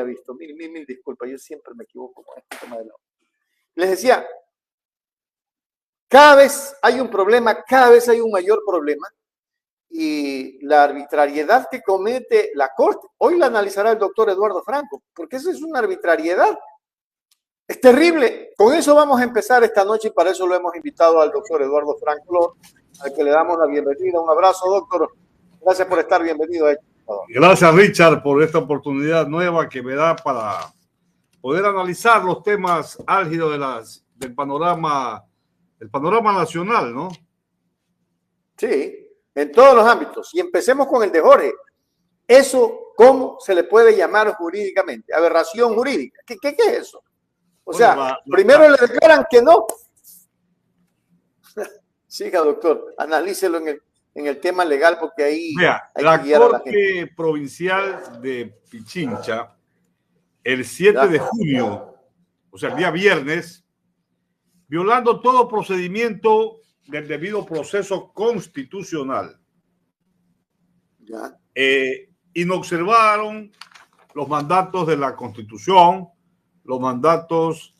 había visto. Mil disculpas, yo siempre me equivoco con este tema de la... Les decía, cada vez hay un problema, cada vez hay un mayor problema, y la arbitrariedad que comete la Corte, hoy la analizará el doctor Eduardo Franco, porque eso es una arbitrariedad. Es terrible. Con eso vamos a empezar esta noche y para eso lo hemos invitado al doctor Eduardo Franco, al que le damos la bienvenida. Un abrazo, doctor. Gracias por estar bienvenido. Gracias, Richard, por esta oportunidad nueva que me da para poder analizar los temas álgidos del panorama nacional, ¿no? Sí, en todos los ámbitos. Y empecemos con el de Jorge. Eso, ¿cómo se le puede llamar jurídicamente? Aberración jurídica. ¿Qué es eso? O sea, primero le declaran que no. Siga, doctor, analícelo en el tema legal, porque ahí hay la que guiar a la Corte gente. Provincial de Pichincha, el 7 de junio, o sea, el día viernes, violando todo procedimiento del debido proceso constitucional, inobservaron los mandatos de la Constitución, los mandatos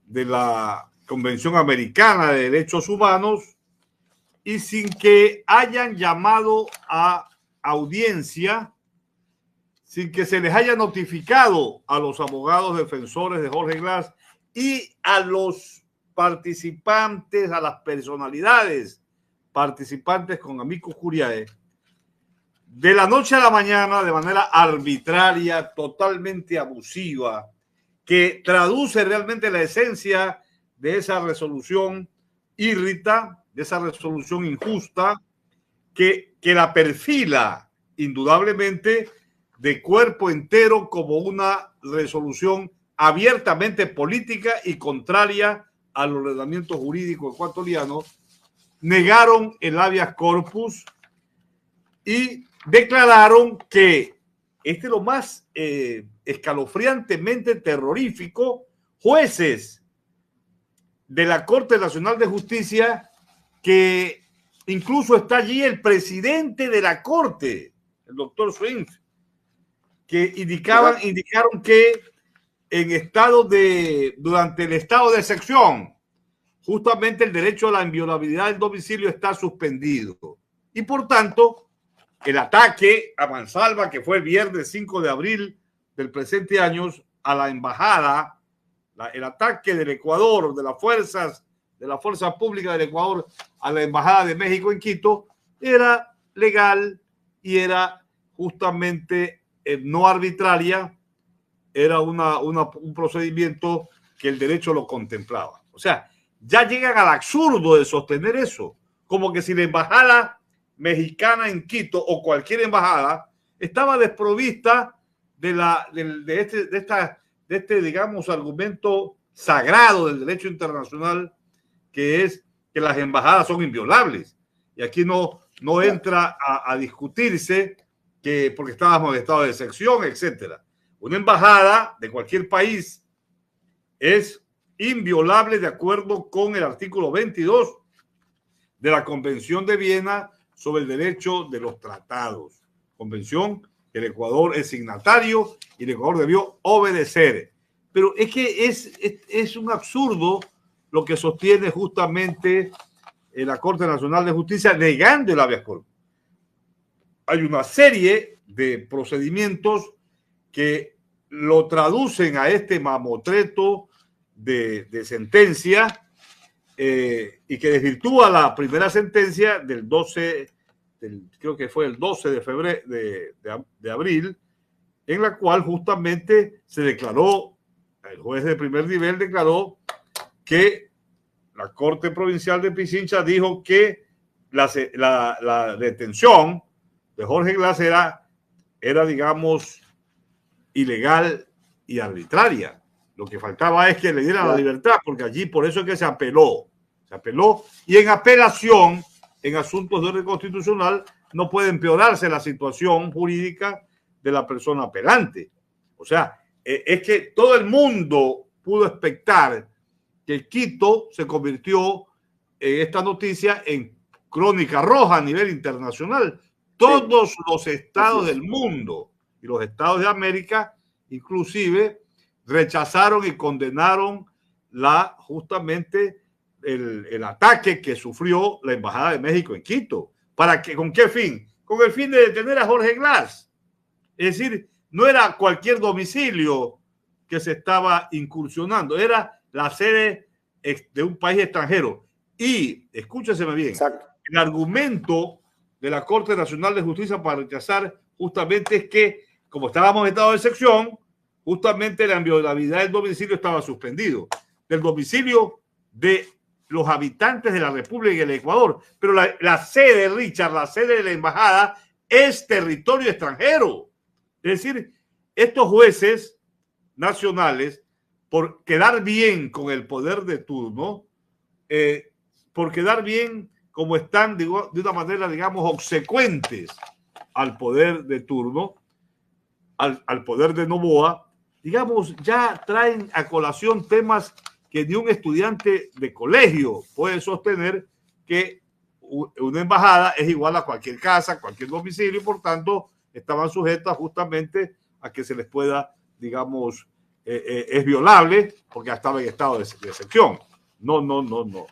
de la Convención Americana de Derechos Humanos, y sin que hayan llamado a audiencia, sin que se les haya notificado a los abogados defensores de Jorge Glass y a los participantes, a las personalidades participantes con amicus curiae, de la noche a la mañana, de manera arbitraria, totalmente abusiva, que traduce realmente la esencia de esa resolución irrita, de esa resolución injusta, que la perfila indudablemente de cuerpo entero como una resolución abiertamente política y contraria al ordenamiento jurídico ecuatoriano. Negaron el habeas corpus y declararon que este es lo más escalofriantemente terrorífico. Jueces de la Corte Nacional de Justicia, que incluso está allí el presidente de la Corte, el doctor Swing, que indicaron que durante el estado de excepción, justamente el derecho a la inviolabilidad del domicilio está suspendido. Y por tanto, el ataque a mansalva, que fue el viernes 5 de abril del presente año, a la embajada, el ataque del Ecuador, de la fuerza pública del Ecuador a la embajada de México en Quito, era legal y era justamente no arbitraria, era un procedimiento que el derecho lo contemplaba. O sea, ya llegan al absurdo de sostener eso, como que si la embajada mexicana en Quito o cualquier embajada estaba desprovista de este, digamos, argumento sagrado del derecho internacional, que es que las embajadas son inviolables. Y aquí no entra a discutirse que porque estábamos en estado de excepción, etcétera. Una embajada de cualquier país es inviolable de acuerdo con el artículo 22 de la Convención de Viena sobre el derecho de los tratados. Convención que el Ecuador es signatario y el Ecuador debió obedecer. Pero es que es un absurdo lo que sostiene justamente la Corte Nacional de Justicia negando el habeas corpus. Hay una serie de procedimientos que lo traducen a este mamotreto de sentencia y que desvirtúa la primera sentencia del 12, creo que fue el 12 de febrero de abril, en la cual justamente se declaró, el juez de primer nivel declaró que la Corte Provincial de Pichincha dijo que la detención de Jorge Glass era, digamos, ilegal y arbitraria. Lo que faltaba es que le dieran la libertad, porque allí por eso es que se apeló. Se apeló, y en apelación, en asuntos de orden constitucional, no puede empeorarse la situación jurídica de la persona apelante. O sea, es que todo el mundo pudo expectar que Quito se convirtió en esta noticia en crónica roja a nivel internacional. Todos los estados del mundo y los estados de América inclusive rechazaron y condenaron justamente el ataque que sufrió la Embajada de México en Quito. ¿Con qué fin? Con el fin de detener a Jorge Glass. Es decir, no era cualquier domicilio que se estaba incursionando, era la sede de un país extranjero. Y, escúcheseme bien, exacto, el argumento de la Corte Nacional de Justicia para rechazar justamente es que, como estábamos en estado de excepción, justamente la inviolabilidad del domicilio estaba suspendido, del domicilio de los habitantes de la República y el Ecuador. Pero la sede, Richard, la sede de la embajada es territorio extranjero. Es decir, estos jueces nacionales, por quedar bien con el poder de turno, por quedar bien como están, digo, de una manera, digamos, obsecuentes al poder de turno, al poder de Noboa, digamos, ya traen a colación temas que ni un estudiante de colegio puede sostener, que una embajada es igual a cualquier casa, cualquier domicilio, y por tanto estaban sujetas justamente a que se les pueda, digamos, es violable porque estaba en estado de excepción. No.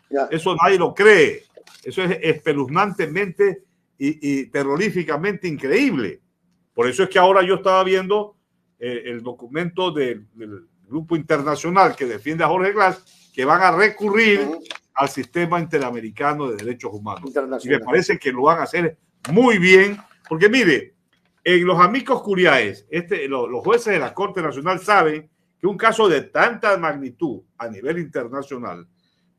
Yeah. Eso nadie lo cree. Eso es espeluznantemente y terroríficamente increíble. Por eso es que ahora yo estaba viendo el documento del grupo internacional que defiende a Jorge Glass, que van a recurrir al sistema interamericano de derechos humanos. Y me parece que lo van a hacer muy bien, porque mire, en los amicus curiae, los jueces de la Corte Nacional saben que un caso de tanta magnitud a nivel internacional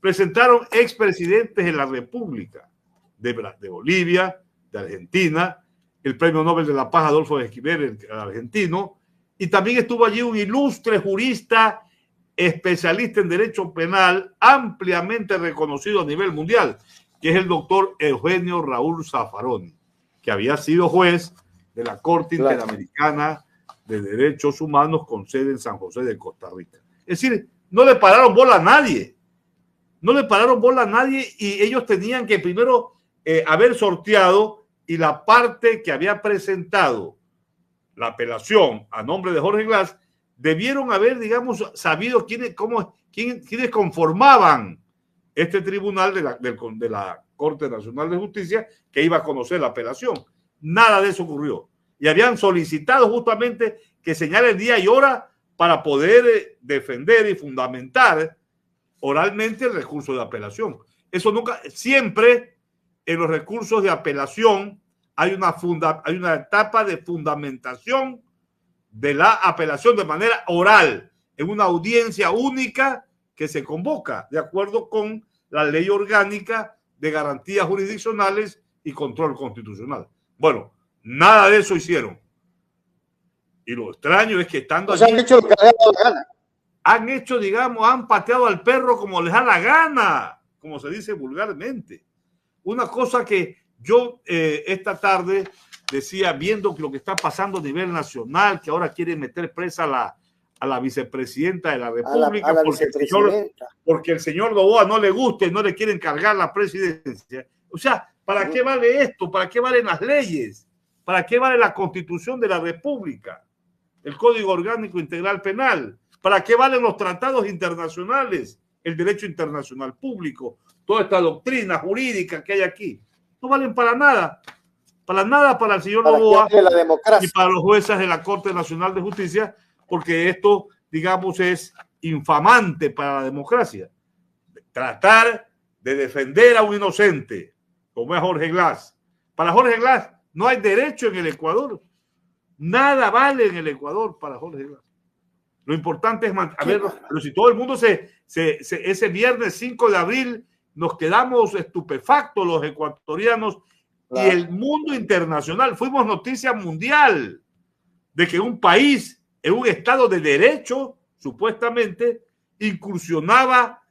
presentaron expresidentes de la República, de Bolivia, de Argentina, el Premio Nobel de la Paz Adolfo Esquivel, el argentino, y también estuvo allí un ilustre jurista especialista en derecho penal, ampliamente reconocido a nivel mundial, que es el doctor Eugenio Raúl Zaffaroni, que había sido juez de la Corte Interamericana de Derechos Humanos con sede en San José de Costa Rica. Es decir, no le pararon bola a nadie. No le pararon bola a nadie y ellos tenían que primero haber sorteado, y la parte que había presentado la apelación a nombre de Jorge Glass debieron haber, digamos, sabido quiénes conformaban este tribunal de la Corte Nacional de Justicia que iba a conocer la apelación. Nada de eso ocurrió. Y habían solicitado justamente que señalen día y hora para poder defender y fundamentar oralmente el recurso de apelación. Eso nunca, siempre en los recursos de apelación hay una etapa de fundamentación de la apelación de manera oral, en una audiencia única que se convoca de acuerdo con la ley orgánica de garantías jurisdiccionales y control constitucional. Bueno, nada de eso hicieron. Y lo extraño es que estando allí, han hecho lo que les ha dado la gana. Han hecho, digamos, han pateado al perro como les da la gana, como se dice vulgarmente. Una cosa que yo esta tarde decía, viendo lo que está pasando a nivel nacional, que ahora quieren meter presa a la vicepresidenta de la República, porque el señor Noboa no le gusta y no le quieren cargar la presidencia. O sea, ¿para qué vale esto? ¿Para qué valen las leyes? ¿Para qué vale la Constitución de la República? El Código Orgánico Integral Penal. ¿Para qué valen los tratados internacionales? El derecho internacional público. Toda esta doctrina jurídica que hay aquí. No valen para nada. Para nada para el señor Noboa y para los jueces de la Corte Nacional de Justicia, porque esto, digamos, es infamante para la democracia. Tratar de defender a un inocente, como es Jorge Glass. Para Jorge Glass no hay derecho en el Ecuador. Nada vale en el Ecuador para Jorge Glass. Lo importante es mantenerlo. Pero si todo el mundo ese viernes 5 de abril nos quedamos estupefactos los ecuatorianos, claro, y el mundo internacional, fuimos noticia mundial de que un país en un estado de derecho, supuestamente, incursionaba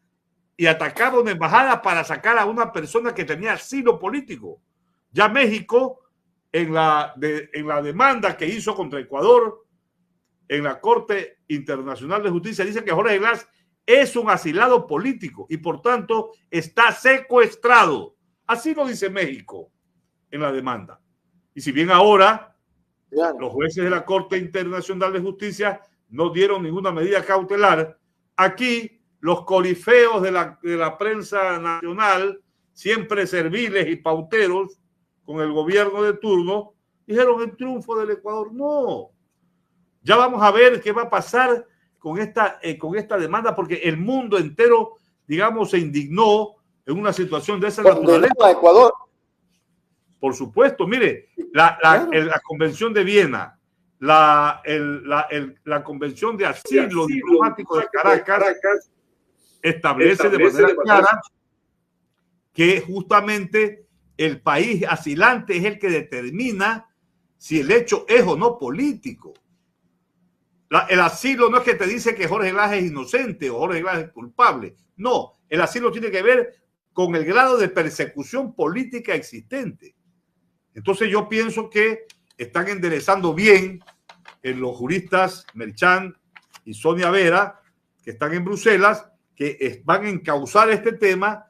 y atacaba una embajada para sacar a una persona que tenía asilo político. Ya México, en la demanda que hizo contra Ecuador en la Corte Internacional de Justicia, dice que Jorge Glass es un asilado político y por tanto está secuestrado. Así lo dice México en la demanda. Y si bien ahora los jueces de la Corte Internacional de Justicia no dieron ninguna medida cautelar. Aquí los corifeos de la prensa nacional, siempre serviles y pauteros con el gobierno de turno, dijeron el triunfo del Ecuador. No, ya vamos a ver qué va a pasar con esta demanda, porque el mundo entero, digamos, se indignó en una situación de esa naturaleza. A Ecuador. Por supuesto, mire, la Convención de Viena, la Convención de Asilo Diplomático de Caracas establece de manera clara que justamente el país asilante es el que determina si el hecho es o no político. El asilo no es que te dice que Jorge Glass es inocente o Jorge Glass es culpable. No, el asilo tiene que ver con el grado de persecución política existente. Entonces yo pienso que están enderezando bien en los juristas Merchan y Sonia Vera, que están en Bruselas, que van a encauzar este tema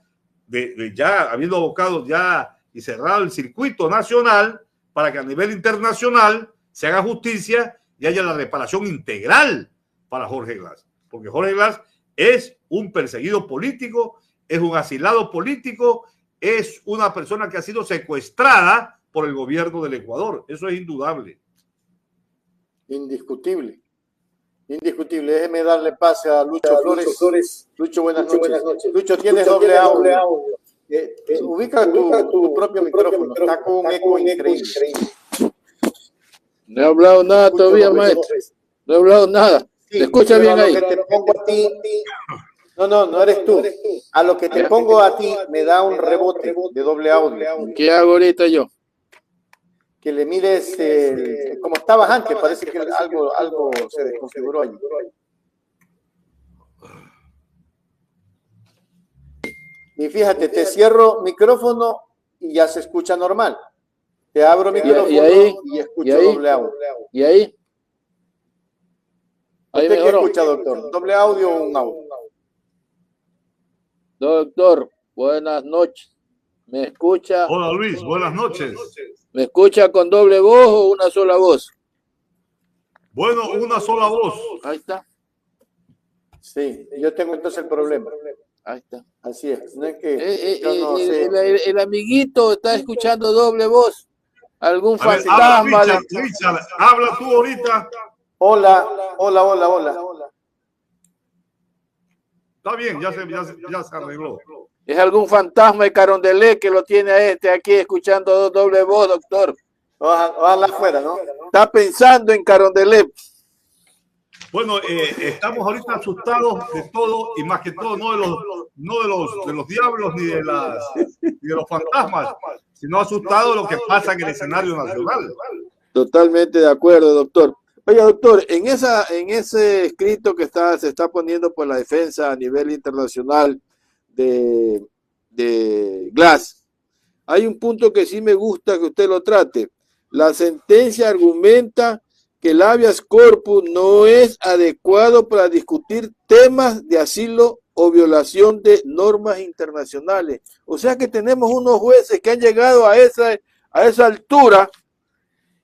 de ya habiendo abocado ya y cerrado el circuito nacional para que a nivel internacional se haga justicia y haya la reparación integral para Jorge Glass. Porque Jorge Glass es un perseguido político, es un asilado político, es una persona que ha sido secuestrada por el gobierno del Ecuador. Eso es indudable. Indiscutible. Indiscutible. Déjeme darle pase a Lucho Flores. Lucho, buenas noches. Lucho, tienes doble audio. Ubica tu propio micrófono. Está con un eco increíble. No he hablado nada todavía, maestro. No he hablado nada. Sí, ¿te escucha bien ahí? Que te pongo a ti, no eres tú. A lo que te pongo a ti me da un rebote de doble audio. ¿Qué hago ahorita yo? Que le mires como estabas antes, parece que algo se desconfiguró allí. Y fíjate, te cierro micrófono y ya se escucha normal. Te abro micrófono y escucho doble audio. ¿Y ahí? ¿Usted qué escucha, doctor? ¿Doble audio o un audio? Doctor, buenas noches. ¿Me escucha? Hola Luis, buenas noches. ¿Me escucha con doble voz o una sola voz? Bueno, una sola voz. Ahí está. Sí, yo tengo entonces el problema. Ahí está. Así es. No es que yo no sé. El amiguito está escuchando doble voz. ¿Algún A ver, fantasma? Richard, habla tú ahorita. Hola. Está bien, ya se arregló. ¿Es algún fantasma de Carondelet que lo tiene a este aquí escuchando doble voz, doctor? Ojalá afuera, ¿no? Está pensando en Carondelet. Bueno, estamos ahorita asustados de todo y más que todo no de los diablos ni de los fantasmas, sino asustados de lo que pasa en el escenario nacional. Totalmente de acuerdo, doctor. Oiga, doctor, en ese escrito que se está poniendo por la defensa a nivel internacional de Glass, hay un punto que sí me gusta que usted lo trate. La sentencia argumenta que el habeas corpus no es adecuado para discutir temas de asilo o violación de normas internacionales. O sea que tenemos unos jueces que han llegado a esa altura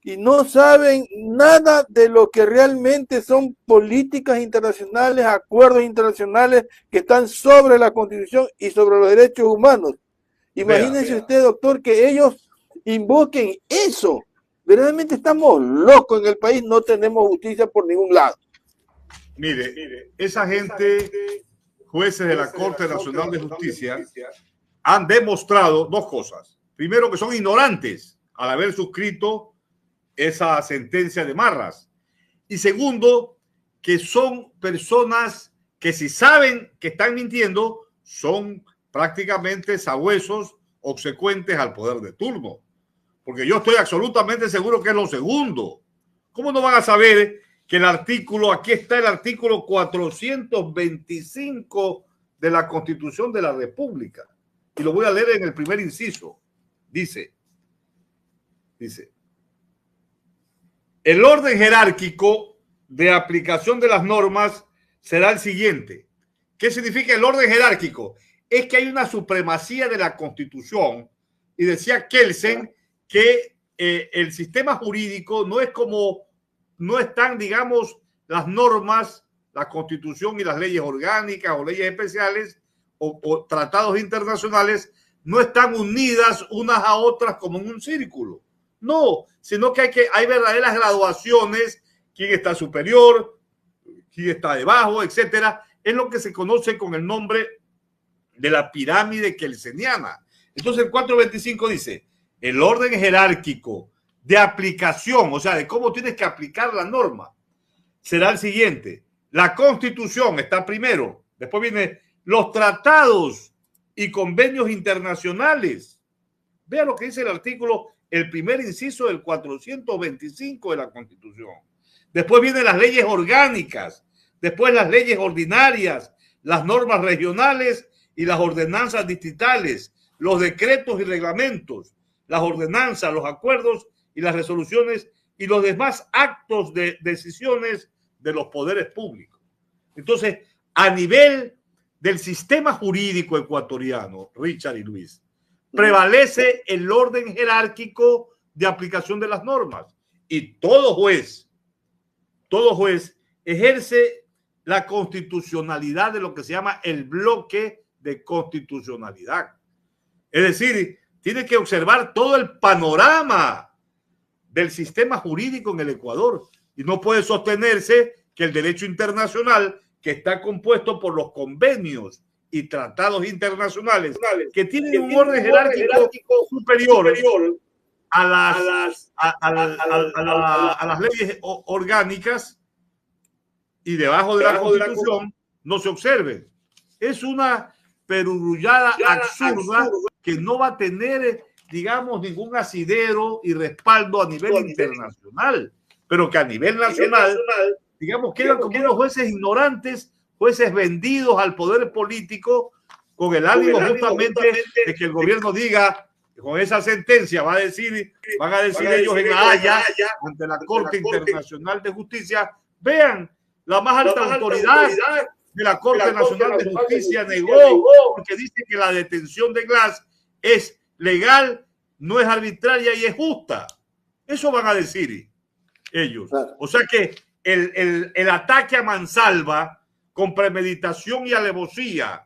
y no saben nada de lo que realmente son políticas internacionales, acuerdos internacionales que están sobre la Constitución y sobre los derechos humanos. Imagínense usted, doctor, que ellos invoquen eso. Verdaderamente estamos locos en el país, no tenemos justicia por ningún lado. Mire, esa gente, jueces de la Corte Nacional de Justicia, han demostrado dos cosas. Primero, que son ignorantes al haber suscrito esa sentencia de Marras. Y segundo, que son personas que si saben que están mintiendo, son prácticamente sabuesos obsecuentes al poder de turno. Porque yo estoy absolutamente seguro que es lo segundo. ¿Cómo no van a saber que el artículo, aquí está el artículo 425 de la Constitución de la República? Y lo voy a leer en el primer inciso. Dice, el orden jerárquico de aplicación de las normas será el siguiente. ¿Qué significa el orden jerárquico? Es que hay una supremacía de la Constitución. Y decía Kelsen que el sistema jurídico no es tan, digamos, las normas, la Constitución y las leyes orgánicas o leyes especiales o tratados internacionales no están unidas unas a otras como en un círculo. No, sino que hay verdaderas graduaciones, quién está superior, quién está debajo, etcétera. Es lo que se conoce con el nombre de la pirámide kelseniana. Entonces el 425 dice, el orden jerárquico de aplicación, o sea, de cómo tienes que aplicar la norma, será el siguiente. La Constitución está primero, después vienen los tratados y convenios internacionales. Vea lo que dice el artículo, el primer inciso del 425 de la Constitución. Después vienen las leyes orgánicas, después las leyes ordinarias, las normas regionales y las ordenanzas distritales, los decretos y reglamentos, las ordenanzas, los acuerdos y las resoluciones y los demás actos de decisiones de los poderes públicos. Entonces, a nivel del sistema jurídico ecuatoriano, Richard y Luis, prevalece el orden jerárquico de aplicación de las normas y todo juez ejerce la constitucionalidad de lo que se llama el bloque de constitucionalidad. Es decir, tiene que observar todo el panorama del sistema jurídico en el Ecuador y no puede sostenerse que el derecho internacional, que está compuesto por los convenios y tratados internacionales que tienen un orden jerárquico superior a las leyes orgánicas y debajo de la Constitución no se observen. Es una perurullada absurda que no va a tener, digamos, ningún asidero y respaldo a nivel internacional, pero que a nivel nacional, digamos, quedan como unos jueces ignorantes, jueces vendidos al poder político con el ánimo justamente de que el gobierno diga, con esa sentencia van a decir ellos en La Haya, ante la Corte Internacional de Justicia, vean, la más alta autoridad de la Corte Nacional de Justicia negó porque dice que la detención de Glass es legal, no es arbitraria y es justa. Eso van a decir ellos. O sea que el ataque a mansalva con premeditación y alevosía,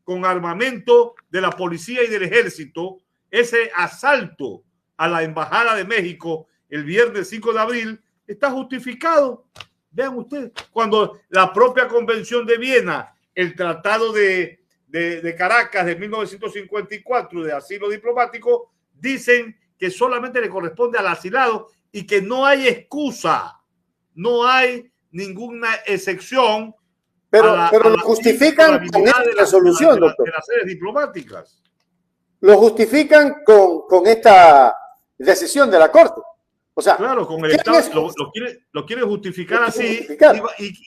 con armamento de la policía y del ejército, ese asalto a la Embajada de México el viernes 5 de abril está justificado. Vean ustedes, cuando la propia Convención de Viena, el Tratado de Caracas de 1954 de asilo diplomático, dicen que solamente le corresponde al asilado y que no hay excusa, no hay ninguna excepción. Pero lo justifican con esta resolución, doctor. De las sedes diplomáticas. Lo justifican con esta decisión de la Corte. O sea, claro, con el Estado lo quiere justificar así,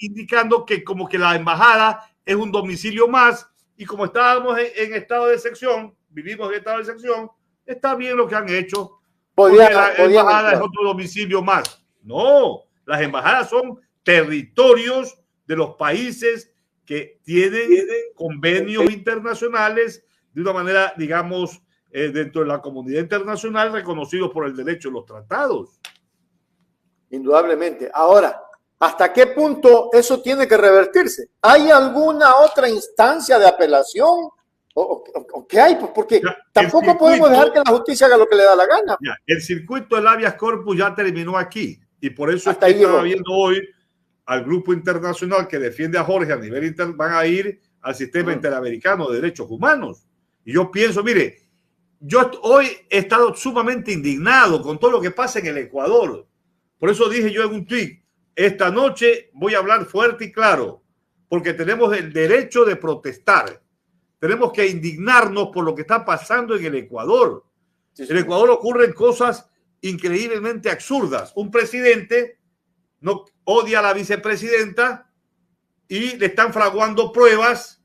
indicando que como que la embajada es un domicilio más y como estábamos en estado de excepción, vivimos en estado de excepción, está bien lo que han hecho. La embajada es otro domicilio más. No, las embajadas son territorios de los países que tienen convenios internacionales de una manera, digamos, dentro de la comunidad internacional reconocidos por el derecho de los tratados. Indudablemente. Ahora, ¿hasta qué punto eso tiene que revertirse? ¿Hay alguna otra instancia de apelación? ¿O qué hay? Porque tampoco podemos dejar que la justicia haga lo que le da la gana. El circuito del habeas corpus ya terminó aquí y por eso es que estaba viendo hoy al grupo internacional que defiende a Jorge a nivel internacional, van a ir al sistema interamericano de derechos humanos. Y yo pienso, mire, yo hoy he estado sumamente indignado con todo lo que pasa en el Ecuador. Por eso dije yo en un tweet, esta noche voy a hablar fuerte y claro, porque tenemos el derecho de protestar. Tenemos que indignarnos por lo que está pasando en el Ecuador. Sí, sí. En el Ecuador ocurren cosas increíblemente absurdas. Un presidente no odia a la vicepresidenta y le están fraguando pruebas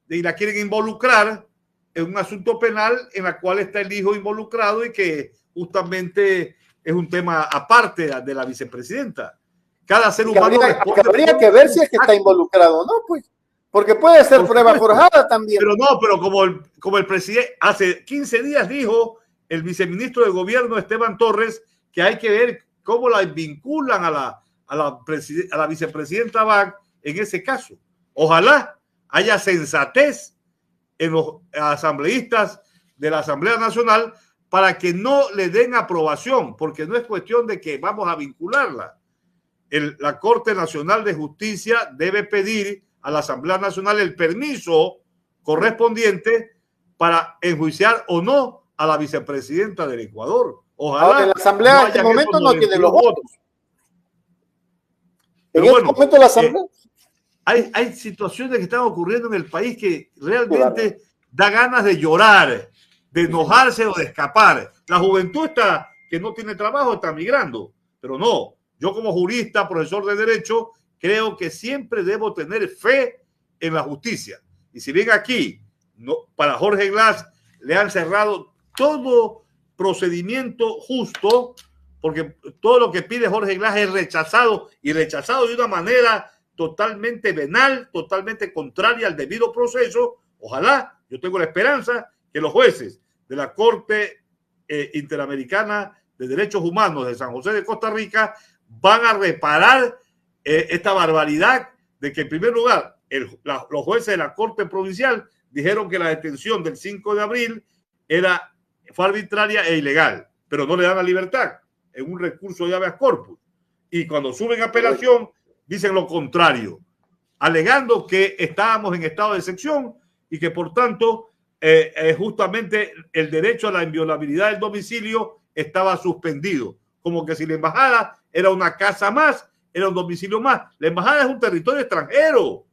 y la quieren involucrar en un asunto penal en la cual está el hijo involucrado y que justamente es un tema aparte de la vicepresidenta. Cada ser humano habría que ver si es que está involucrado o no, pues. Porque puede ser prueba forjada también. Pero no, pero como el presidente hace 15 días dijo el viceministro de gobierno Esteban Torres que hay que ver cómo la vinculan a a la vicepresidenta Abad en ese caso. Ojalá haya sensatez en los asambleístas de la Asamblea Nacional para que no le den aprobación, porque no es cuestión de que vamos a vincularla. La Corte Nacional de Justicia debe pedir a la Asamblea Nacional el permiso correspondiente para enjuiciar o no a la vicepresidenta del Ecuador. Ojalá. Ahora, en la Asamblea en este momento no tiene los votos. En este momento la Asamblea. Hay situaciones que están ocurriendo en el país que realmente da ganas de llorar, de enojarse o de escapar. La juventud que no tiene trabajo está migrando, pero no. Yo como jurista, profesor de Derecho, creo que siempre debo tener fe en la justicia. Y si bien aquí, para Jorge Glass, le han cerrado todo procedimiento justo, porque todo lo que pide Jorge Glass es rechazado, y rechazado de una manera totalmente venal, totalmente contraria al debido proceso. Ojalá, yo tengo la esperanza que los jueces de la Corte Interamericana de Derechos Humanos de San José de Costa Rica van a reparar esta barbaridad de que, en primer lugar, los jueces de la Corte Provincial dijeron que la detención del 5 de abril fue arbitraria e ilegal, pero no le dan la libertad en un recurso de habeas corpus. Y cuando suben apelación, dicen lo contrario, alegando que estábamos en estado de excepción y que, por tanto, justamente el derecho a la inviolabilidad del domicilio estaba suspendido, como que si la embajada era una casa más, era un domicilio más. La embajada es un territorio extranjero.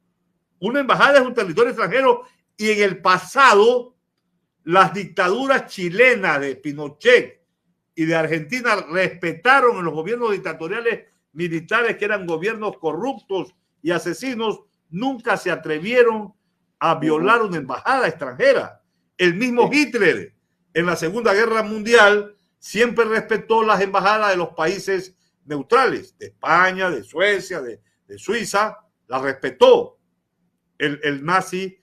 Una embajada es un territorio extranjero, y en el pasado las dictaduras chilenas de Pinochet y de Argentina respetaron en los gobiernos dictatoriales militares, que eran gobiernos corruptos y asesinos, nunca se atrevieron a violar una embajada extranjera. El mismo Hitler en la Segunda Guerra Mundial siempre respetó las embajadas de los países neutrales, de España, de Suecia, de Suiza, las respetó el nazi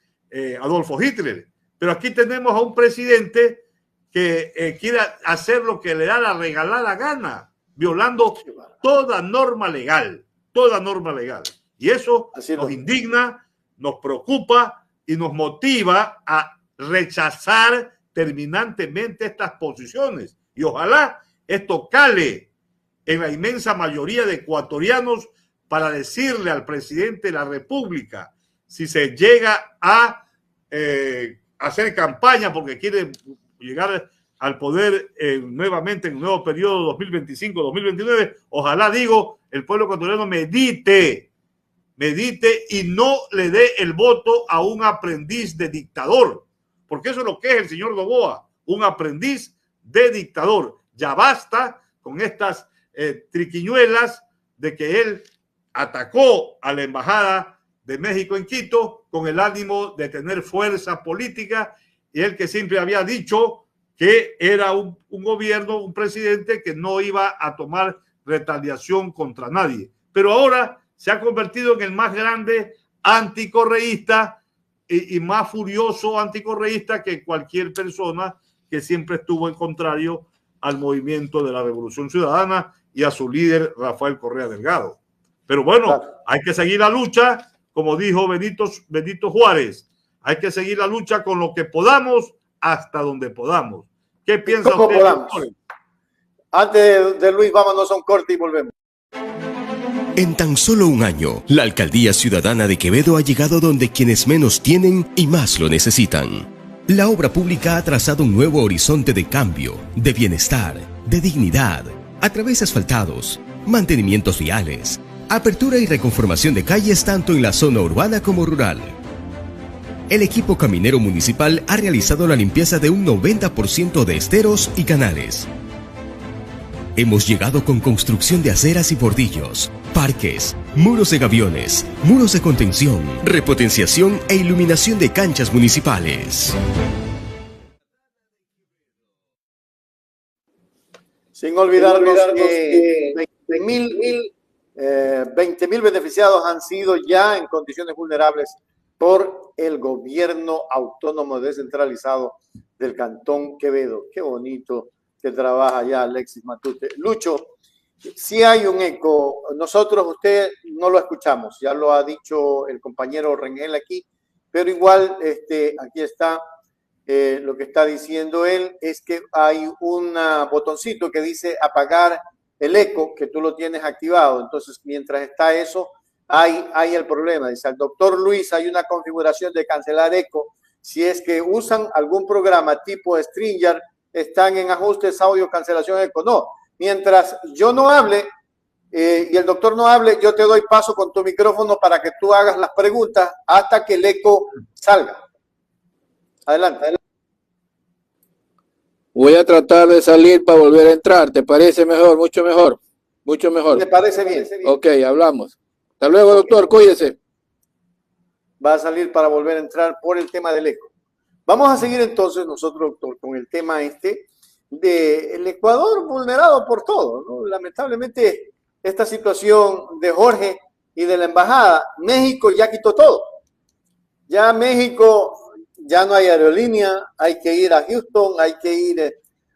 Adolfo Hitler. Pero aquí tenemos a un presidente que quiere hacer lo que le da la regalada gana, violando toda norma legal, toda norma legal. Y eso nos indigna, nos preocupa y nos motiva a rechazar terminantemente estas posiciones. Y ojalá esto cale en la inmensa mayoría de ecuatorianos para decirle al presidente de la República, si se llega a hacer campaña porque quiere llegar al poder nuevamente en un nuevo periodo 2025-2029, ojalá, digo, el pueblo ecuatoriano medite y no le dé el voto a un aprendiz de dictador, porque eso es lo que es el señor Noboa, un aprendiz de dictador. Ya basta con estas triquiñuelas de que él atacó a la embajada de México en Quito con el ánimo de tener fuerza política, y él que siempre había dicho que era un gobierno, un presidente que no iba a tomar retaliación contra nadie. Pero ahora se ha convertido en el más grande anticorreísta y más furioso anticorreísta que cualquier persona que siempre estuvo en contrario al movimiento de la Revolución Ciudadana y a su líder Rafael Correa Delgado. Pero bueno, hay que seguir la lucha, como dijo Benito Juárez, hay que seguir la lucha con lo que podamos hasta donde podamos. ¿Qué piensa usted? Antes de Luis, vámonos a un corte y volvemos. En tan solo un año, la Alcaldía Ciudadana de Quevedo ha llegado donde quienes menos tienen y más lo necesitan. La obra pública ha trazado un nuevo horizonte de cambio, de bienestar, de dignidad, a través de asfaltados, mantenimientos viales, apertura y reconformación de calles tanto en la zona urbana como rural. El equipo caminero municipal ha realizado la limpieza de un 90% de esteros y canales. Hemos llegado con construcción de aceras y bordillos, parques, muros de gaviones, muros de contención, repotenciación e iluminación de canchas municipales. Sin olvidarnos que 20.000 beneficiados han sido ya en condiciones vulnerables por el gobierno autónomo descentralizado del Cantón Quevedo. Qué bonito que trabaja ya Alexis Matute. Lucho, Sí hay un eco. Nosotros, usted no lo escuchamos, ya lo ha dicho el compañero Rengel aquí, pero igual aquí está lo que está diciendo él, es que hay un botoncito que dice apagar el eco, que tú lo tienes activado. Entonces, mientras está eso, hay el problema. Dice al doctor Luis, hay una configuración de cancelar eco. Si es que usan algún programa tipo Stringer, están en ajustes, audio, cancelación, eco. No, mientras yo no hable y el doctor no hable, yo te doy paso con tu micrófono para que tú hagas las preguntas hasta que el eco salga. Adelante, adelante. Voy a tratar de salir para volver a entrar. ¿Te parece mejor? Mucho mejor. Mucho mejor. Me parece bien. Ok, hablamos. Hasta luego, doctor. Cuídese. Va a salir para volver a entrar por el tema del eco. Vamos a seguir entonces nosotros, doctor, con el tema del Ecuador vulnerado por todo, ¿no? Lamentablemente, esta situación de Jorge y de la embajada, México ya quitó todo. Ya México, ya no hay aerolínea, hay que ir a Houston, hay que ir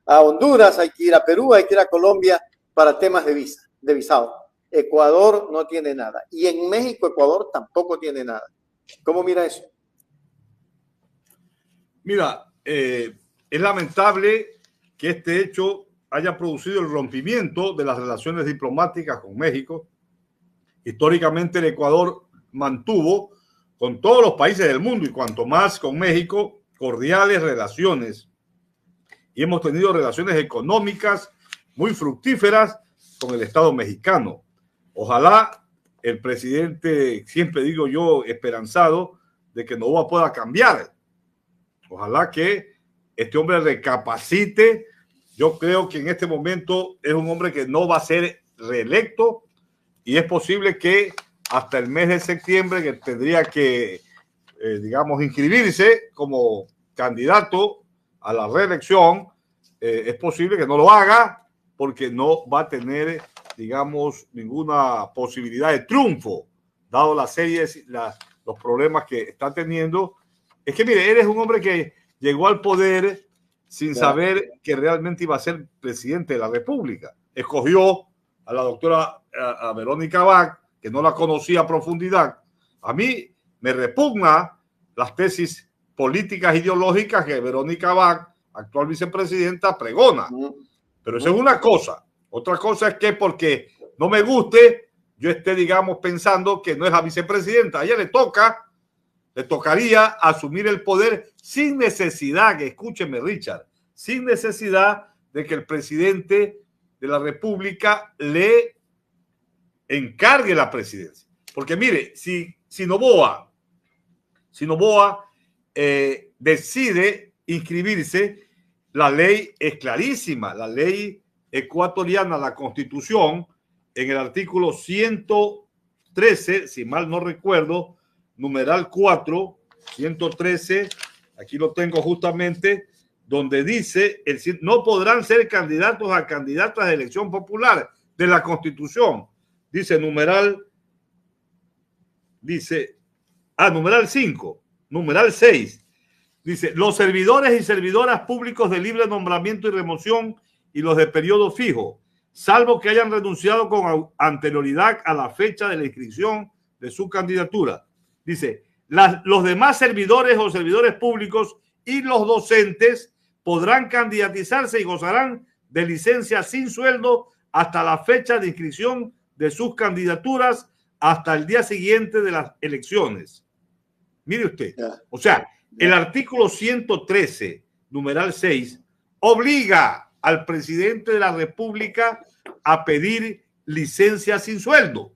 a Honduras, hay que ir a Perú, hay que ir a Colombia para temas de visado. Ecuador no tiene nada. Y en México, Ecuador tampoco tiene nada. ¿Cómo mira eso? Mira, es lamentable que este hecho haya producido el rompimiento de las relaciones diplomáticas con México. Históricamente el Ecuador mantuvo con todos los países del mundo y cuanto más con México, cordiales relaciones. Y hemos tenido relaciones económicas muy fructíferas con el Estado mexicano. Ojalá el presidente, siempre digo yo, esperanzado de que Noboa pueda cambiar. Ojalá que este hombre recapacite. Yo creo que en este momento es un hombre que no va a ser reelecto y es posible que hasta el mes de septiembre, que tendría que, digamos, inscribirse como candidato a la reelección, es posible que no lo haga porque no va a tener, digamos, ninguna posibilidad de triunfo, dado las series, los problemas que está teniendo. Es que, mire, él es un hombre que llegó al poder sin saber que realmente iba a ser presidente de la República. Escogió a la doctora a Verónica Abad, que no la conocía a profundidad. A mí me repugna las tesis políticas ideológicas que Verónica Abad, actual vicepresidenta, pregona. Pero eso es una cosa. Otra cosa es que porque no me guste, yo esté, digamos, pensando que no es la vicepresidenta. A ella le tocaría asumir el poder sin necesidad, que escúcheme, Richard, sin necesidad de que el presidente de la República le encargue la presidencia. Porque mire, si Noboa decide inscribirse, la ley es clarísima. La ley ecuatoriana, la Constitución, en el artículo 113, si mal no recuerdo, numeral 4, 113, aquí lo tengo justamente, donde dice, no podrán ser candidatos a candidatas de elección popular de la Constitución. Dice numeral 5, numeral 6. Dice, los servidores y servidoras públicos de libre nombramiento y remoción y los de periodo fijo, salvo que hayan renunciado con anterioridad a la fecha de la inscripción de su candidatura. Dice, los demás servidores o servidores públicos y los docentes podrán candidatizarse y gozarán de licencia sin sueldo hasta la fecha de inscripción de sus candidaturas hasta el día siguiente de las elecciones. Mire usted, o sea, el artículo 113, numeral 6, obliga al presidente de la República a pedir licencia sin sueldo,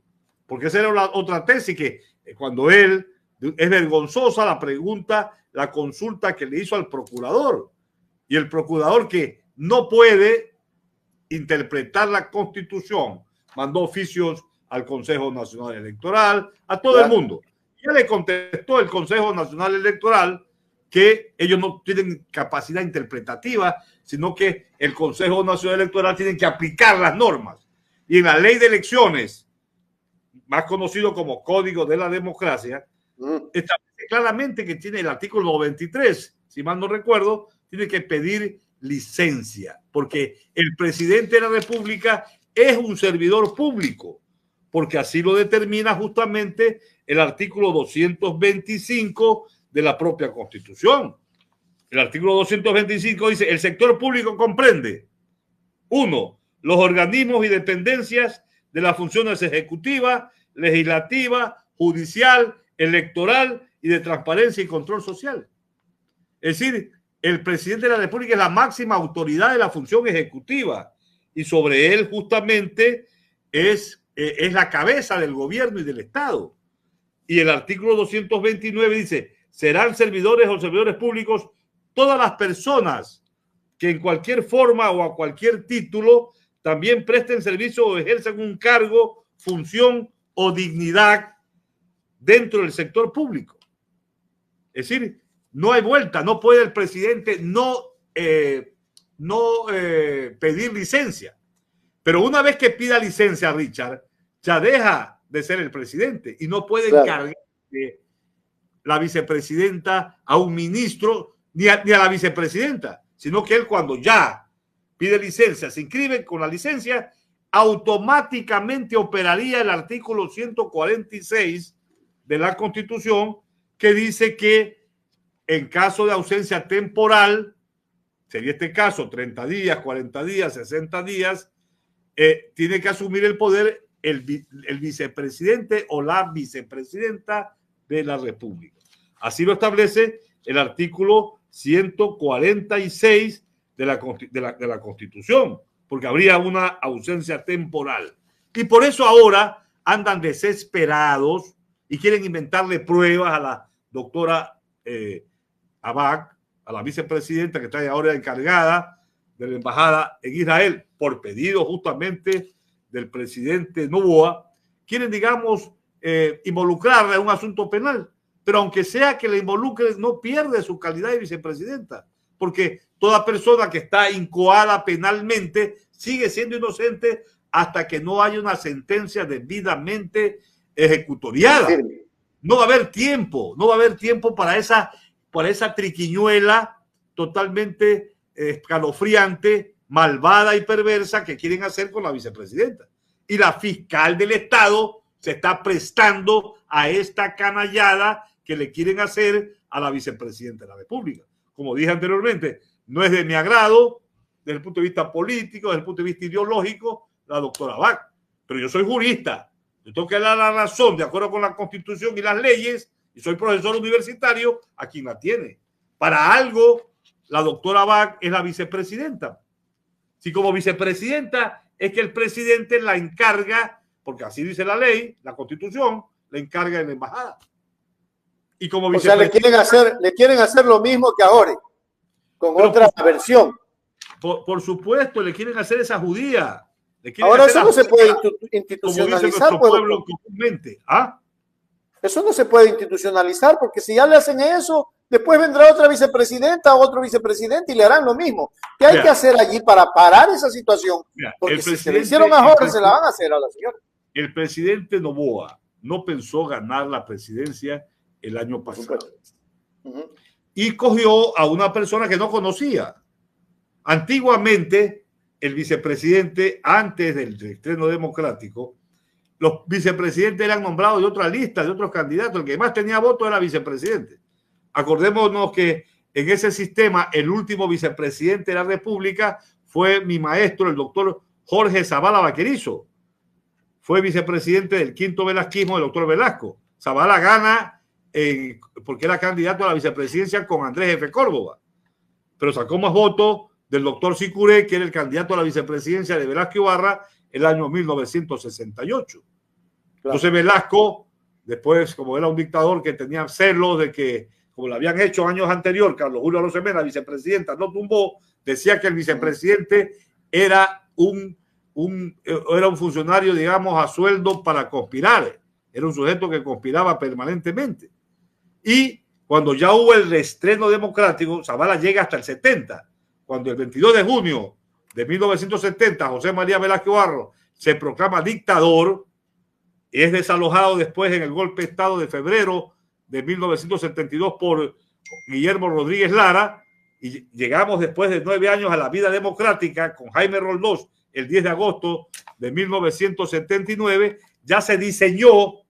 porque esa era otra tesis que cuando él, es vergonzosa la pregunta, la consulta que le hizo al procurador, y el procurador que no puede interpretar la Constitución, mandó oficios al Consejo Nacional Electoral, a todo el mundo. Ya le contestó el Consejo Nacional Electoral que ellos no tienen capacidad interpretativa, sino que el Consejo Nacional Electoral tiene que aplicar las normas. Y en la ley de elecciones, más conocido como Código de la Democracia, establece claramente que tiene el artículo 93, si mal no recuerdo, tiene que pedir licencia, porque el presidente de la República es un servidor público, porque así lo determina justamente el artículo 225 de la propia Constitución. El artículo 225 dice: el sector público comprende: 1. Los organismos y dependencias de las funciones ejecutiva, legislativa, judicial, electoral y de transparencia y control social. Es decir, el presidente de la República es la máxima autoridad de la función ejecutiva y sobre él justamente es la cabeza del gobierno y del Estado. Y el artículo 229 dice: serán servidores o servidores públicos todas las personas que en cualquier forma o a cualquier título también presten servicio o ejerzan un cargo, función o dignidad dentro del sector público. Es decir, no hay vuelta, no puede el presidente no pedir licencia. Pero una vez que pida licencia, Richard, ya deja de ser el presidente y no puede encargar de la vicepresidenta a un ministro ni a la vicepresidenta, sino que él, cuando ya pide licencia, se inscribe con la licencia, automáticamente operaría el artículo 146 de la Constitución, que dice que en caso de ausencia temporal, sería este caso 30 días, 40 días, 60 días, tiene que asumir el poder el vicepresidente o la vicepresidenta de la República. Así lo establece el artículo 146 de la Constitución, porque habría una ausencia temporal. Y por eso ahora andan desesperados y quieren inventarle pruebas a la doctora Abak, a la vicepresidenta que está ahora encargada de la embajada en Israel, por pedido justamente del presidente Noboa. Quieren, digamos, involucrarla en un asunto penal, pero aunque sea que la involucre, no pierde su calidad de vicepresidenta, porque toda persona que está incoada penalmente sigue siendo inocente hasta que no haya una sentencia debidamente ejecutoriada. No va a haber tiempo, no va a haber tiempo para esa triquiñuela totalmente escalofriante, malvada y perversa que quieren hacer con la vicepresidenta. Y la fiscal del Estado se está prestando a esta canallada que le quieren hacer a la vicepresidenta de la República. Como dije anteriormente, no es de mi agrado desde el punto de vista político, desde el punto de vista ideológico, la doctora Abak. Pero yo soy jurista, yo tengo que dar la razón de acuerdo con la Constitución y las leyes, y soy profesor universitario a quien la tiene. Para algo, la doctora Abak es la vicepresidenta. Si como vicepresidenta es que el presidente la encarga, porque así dice la ley, la Constitución, la encarga en la embajada. Y como o sea, le quieren hacer lo mismo que ahora, con otra versión. Por supuesto, le quieren hacer esa judía. Ahora eso no se puede institucionalizar. Como dice pueblo comúnmente. ¿Ah? Eso no se puede institucionalizar, porque si ya le hacen eso, después vendrá otra vicepresidenta o otro vicepresidente y le harán lo mismo. ¿Qué hay que hacer allí para parar esa situación? Porque si se le hicieron a Jorge, se la van a hacer a la señora. El presidente Noboa no pensó ganar la presidencia el año pasado. Y cogió a una persona que no conocía. Antiguamente, el vicepresidente, antes del estreno democrático, los vicepresidentes eran nombrados de otra lista, de otros candidatos. El que más tenía votos era vicepresidente. Acordémonos que en ese sistema, el último vicepresidente de la República fue mi maestro, el doctor Jorge Zavala Vaquerizo. Fue vicepresidente del quinto velasquismo del doctor Velasco. Zavala gana porque era candidato a la vicepresidencia con Andrés F. Córdoba, pero sacó más votos del doctor Sicuré, que era el candidato a la vicepresidencia de Velasco Ibarra el año 1968. Claro. Entonces Velasco, después, como era un dictador que tenía celos de que, como lo habían hecho años anteriores, Carlos Julio Arosemena, vicepresidenta, no tumbó, decía que el vicepresidente era un funcionario, digamos, a sueldo para conspirar. Era un sujeto que conspiraba permanentemente. Y cuando ya hubo el reestreno democrático, Zavala llega hasta el 70. Cuando el 22 de junio de 1970, José María Velasco Ibarra se proclama dictador, es desalojado después en el golpe de Estado de febrero de 1972 por Guillermo Rodríguez Lara, y llegamos después de 9 años a la vida democrática con Jaime Roldós el 10 de agosto de 1979, ya se diseñó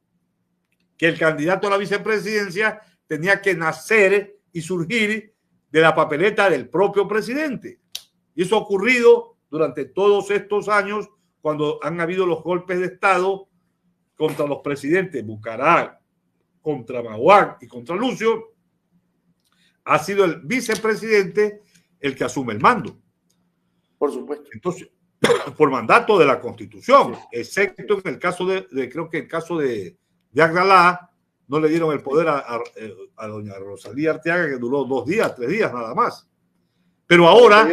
que el candidato a la vicepresidencia tenía que nacer y surgir de la papeleta del propio presidente. Y eso ha ocurrido durante todos estos años cuando han habido los golpes de Estado contra los presidentes Bucaram, contra Mauad y contra Lucio. Ha sido el vicepresidente el que asume el mando. Por supuesto. Entonces, por mandato de la Constitución, excepto en el caso creo que en el caso de Agdalá, no le dieron el poder a doña Rosalía Arteaga, que duró 2 días, 3 días nada más. Pero ahora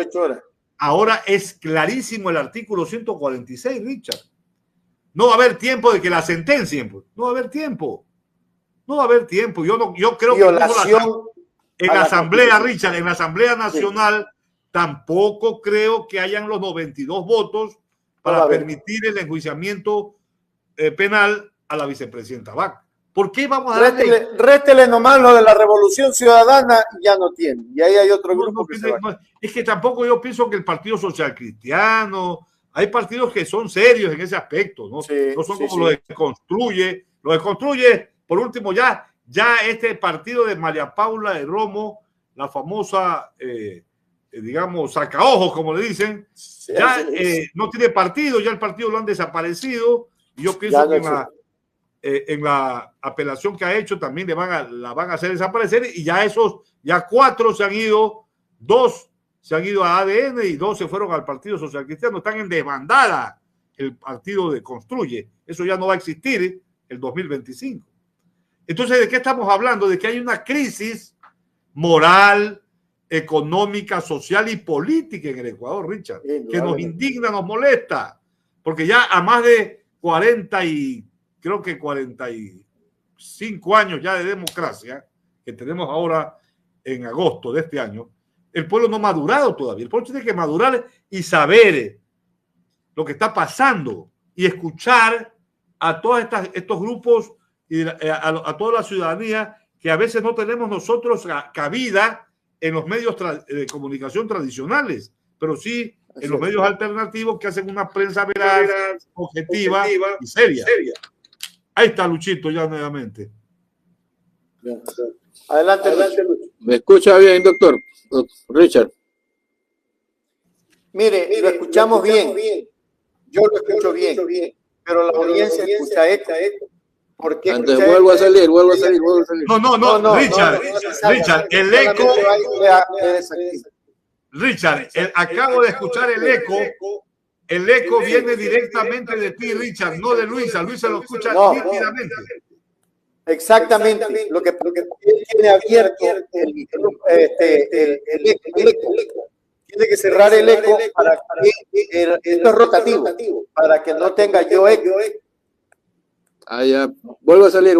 es clarísimo el artículo 146, Richard. No va a haber tiempo de que la sentencien. No va a haber tiempo. No va a haber tiempo. Yo creo violación que en la Asamblea, Richard, en la Asamblea Nacional, tampoco creo que hayan los 92 votos para permitir el enjuiciamiento penal a la vicepresidenta Bac. ¿Por qué vamos a darle? Réstele nomás lo de la Revolución Ciudadana y ya no tiene. Y ahí hay otro grupo que se va. Es que tampoco yo pienso que el Partido Social Cristiano, hay partidos que son serios en ese aspecto, ¿no? No son como los de Construye. Los de Construye, por último, ya este partido de María Paula de Romo, la famosa, digamos, sacaojos, como le dicen, no tiene partido, ya el partido lo han desaparecido. Y yo pienso que en la apelación que ha hecho también la van a hacer desaparecer, y ya 4 se han ido, 2 se han ido a ADN y 2 se fueron al Partido Social Cristiano. Están en desbandada el partido de Construye. Eso ya no va a existir el 2025. Entonces, ¿de qué estamos hablando? De que hay una crisis moral, económica, social y política en el Ecuador, Richard, que nos indigna, nos molesta, porque ya a más de 45 años ya de democracia que tenemos ahora en agosto de este año, el pueblo no ha madurado todavía. El pueblo tiene que madurar y saber lo que está pasando y escuchar a todos estos grupos y a toda la ciudadanía, que a veces no tenemos nosotros cabida en los medios de comunicación tradicionales, pero sí en los medios alternativos que hacen una prensa veraz, objetiva y seria. Ahí está Luchito ya nuevamente. Adelante, Lucho. ¿Me escucha bien, doctor? Richard. Mire, lo escuchamos bien. Yo lo escucho bien, pero la audiencia escucha esto. Antes vuelvo a salir. No, Richard, el eco. Richard, acabo de escuchar el eco. El eco viene directamente de ti, Richard, no de Luisa. Luisa lo escucha nítidamente. Exactamente. Lo que él tiene abierto el eco. Tiene que cerrar el eco para que esto es rotativo, para que no tenga yo eco. Ya. Vuelvo a salir.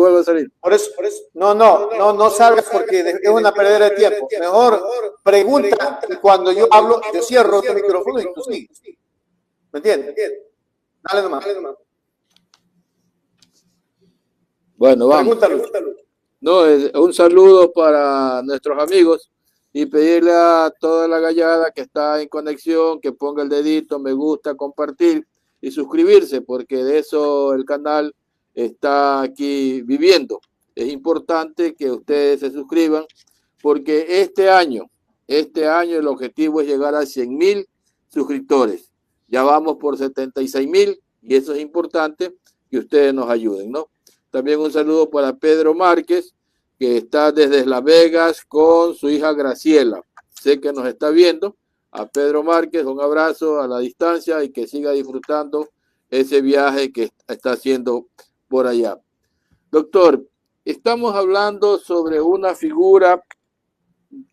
Por eso. No salgas porque es una pérdida de tiempo. Mejor pregunta y cuando yo hablo, yo cierro tu micrófono y tú sigues. ¿Me entiendes? Dale nomás. Bueno, vamos. No, un saludo para nuestros amigos y pedirle a toda la gallada que está en conexión que ponga el dedito, me gusta, compartir y suscribirse, porque de eso el canal está aquí viviendo. Es importante que ustedes se suscriban, porque este año el objetivo es llegar a 100,000 suscriptores. Ya vamos por 76,000 y eso es importante que ustedes nos ayuden, ¿no? También un saludo para Pedro Márquez, que está desde Las Vegas con su hija Graciela. Sé que nos está viendo. A Pedro Márquez, un abrazo a la distancia y que siga disfrutando ese viaje que está haciendo por allá. Doctor, estamos hablando sobre una figura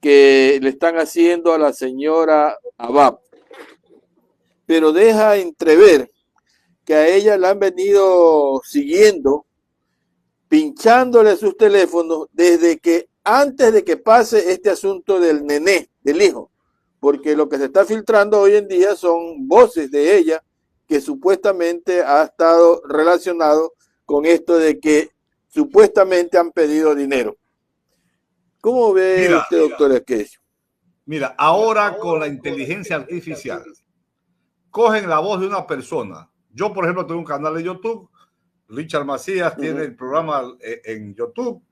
que le están haciendo a la señora Abab, pero deja entrever que a ella la han venido siguiendo, pinchándole sus teléfonos desde que antes de que pase este asunto del nené, del hijo, porque lo que se está filtrando hoy en día son voces de ella que supuestamente ha estado relacionado con esto de que supuestamente han pedido dinero. ¿Cómo ve usted, doctor Esquecho? Mira, ahora con la inteligencia artificial, cogen la voz de una persona, Yo, por ejemplo, tengo un canal de YouTube. Richard Macías tiene el programa en YouTube.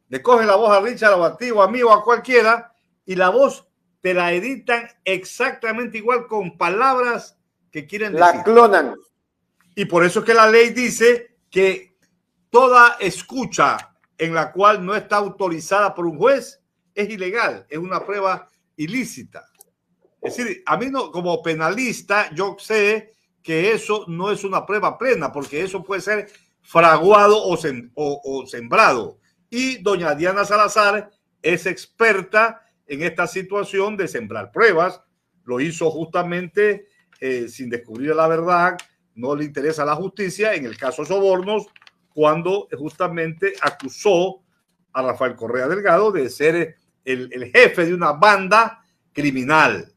Le cogen la voz a Richard o a ti o a mí o a cualquiera y la voz te la editan exactamente igual con palabras que quieren decir. La clonan. Y por eso es que la ley dice que toda escucha en la cual no está autorizada por un juez es ilegal, es una prueba ilícita. Es decir, a mí no, como penalista, yo sé que eso no es una prueba plena, porque eso puede ser fraguado o sembrado. Y doña Diana Salazar es experta en esta situación de sembrar pruebas. Lo hizo justamente sin descubrir la verdad. No le interesa la justicia en el caso Sobornos, cuando justamente acusó a Rafael Correa Delgado de ser el jefe de una banda criminal.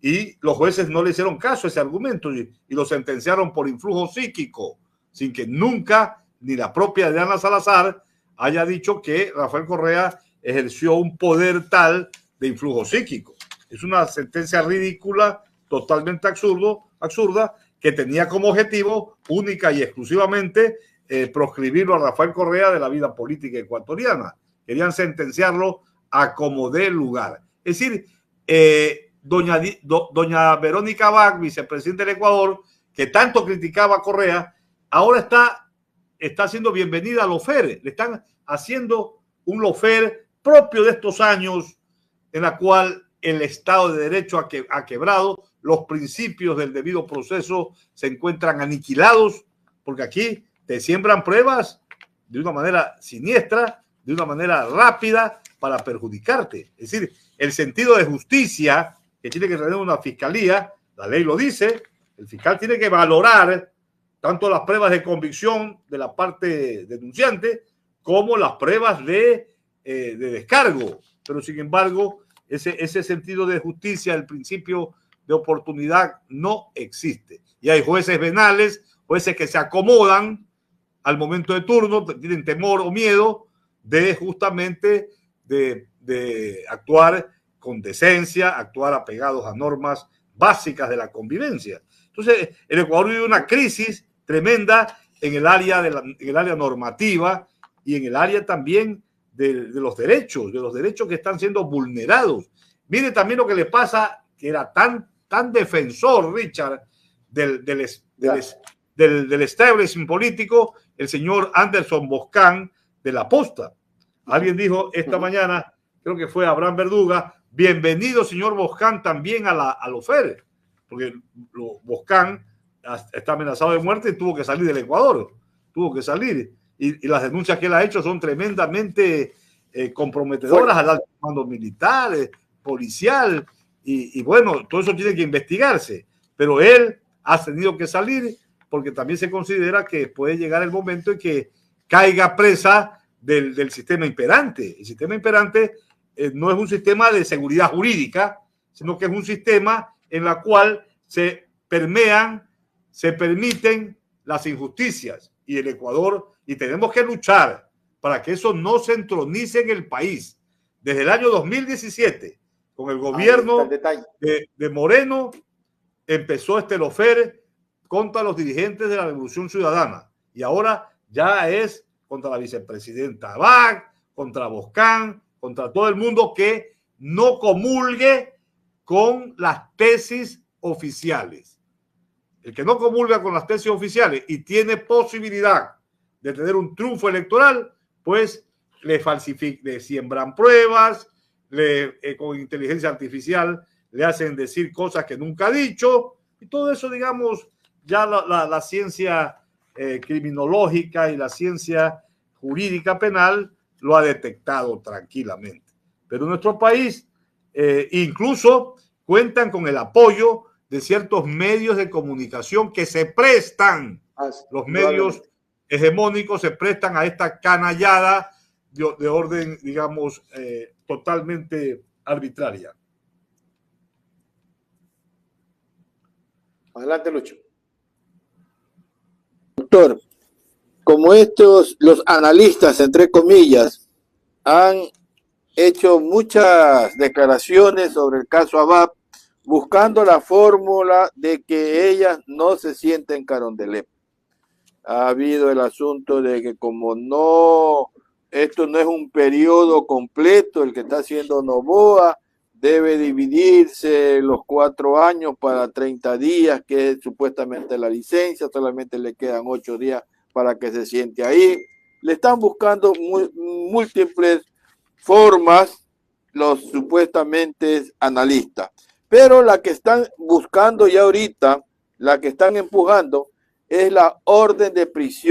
Y los jueces no le hicieron caso a ese argumento y lo sentenciaron por influjo psíquico, sin que nunca ni la propia Diana Salazar haya dicho que Rafael Correa ejerció un poder tal de influjo psíquico. Es una sentencia ridícula, totalmente absurda, que tenía como objetivo única y exclusivamente proscribirlo a Rafael Correa de la vida política ecuatoriana. Querían sentenciarlo a como dé lugar. Es decir, doña Verónica Abad, vicepresidenta del Ecuador, que tanto criticaba a Correa, ahora está siendo bienvenida al lawfare. Le están haciendo un lawfare propio de estos años en la cual el Estado de Derecho ha quebrado, los principios del debido proceso se encuentran aniquilados, porque aquí te siembran pruebas de una manera siniestra, de una manera rápida para perjudicarte. Es decir, el sentido de justicia que tiene que tener una fiscalía, la ley lo dice, el fiscal tiene que valorar tanto las pruebas de convicción de la parte denunciante como las pruebas de descargo. Pero sin embargo, ese sentido de justicia, el principio de oportunidad no existe. Y hay jueces venales, jueces que se acomodan al momento de turno, tienen temor o miedo de justamente de actuar con decencia, actuar apegados a normas básicas de la convivencia. Entonces, el Ecuador vive una crisis tremenda en el área normativa y en el área también de los derechos que están siendo vulnerados. Mire también lo que le pasa, que era tan defensor, Richard, del establishment político, el señor Anderson Boscan de La Posta. Alguien dijo esta mañana, creo que fue Abraham Verduga, bienvenido, señor Boscan, también a la lawfare, porque Boscan está amenazado de muerte y tuvo que salir del Ecuador, tuvo que salir. Y las denuncias que él ha hecho son tremendamente comprometedoras al alto mando militar, policial, y bueno, todo eso tiene que investigarse. Pero él ha tenido que salir porque también se considera que puede llegar el momento en que caiga presa del sistema imperante. El sistema imperante no es un sistema de seguridad jurídica, sino que es un sistema en el cual se permiten las injusticias. Y el Ecuador, y tenemos que luchar para que eso no se entronice en el país. Desde el año 2017, con el gobierno de Moreno, empezó este lawfare contra los dirigentes de la Revolución Ciudadana. Y ahora ya es contra la vicepresidenta Abad, contra Boscan, contra todo el mundo que no comulgue con las tesis oficiales. El que no comulga con las tesis oficiales y tiene posibilidad de tener un triunfo electoral, pues le siembran pruebas, con inteligencia artificial le hacen decir cosas que nunca ha dicho, y todo eso, digamos, ya la ciencia criminológica y la ciencia jurídica penal lo ha detectado tranquilamente. Pero nuestro país incluso cuentan con el apoyo de ciertos medios de comunicación que se prestan, los medios hegemónicos se prestan a esta canallada de orden, digamos, totalmente arbitraria. Adelante, Lucho. Doctor, como los analistas, entre comillas, han hecho muchas declaraciones sobre el caso Abad, buscando la fórmula de que ellas no se sienten Carondelet. Ha habido el asunto de que como no, esto no es un periodo completo, el que está haciendo Noboa debe dividirse los 4 años para 30 días, que es supuestamente la licencia, solamente le quedan 8 días para que se siente ahí. Le están buscando múltiples formas los supuestamente analistas, pero la que están buscando ya ahorita, la que están empujando, es la orden de prisión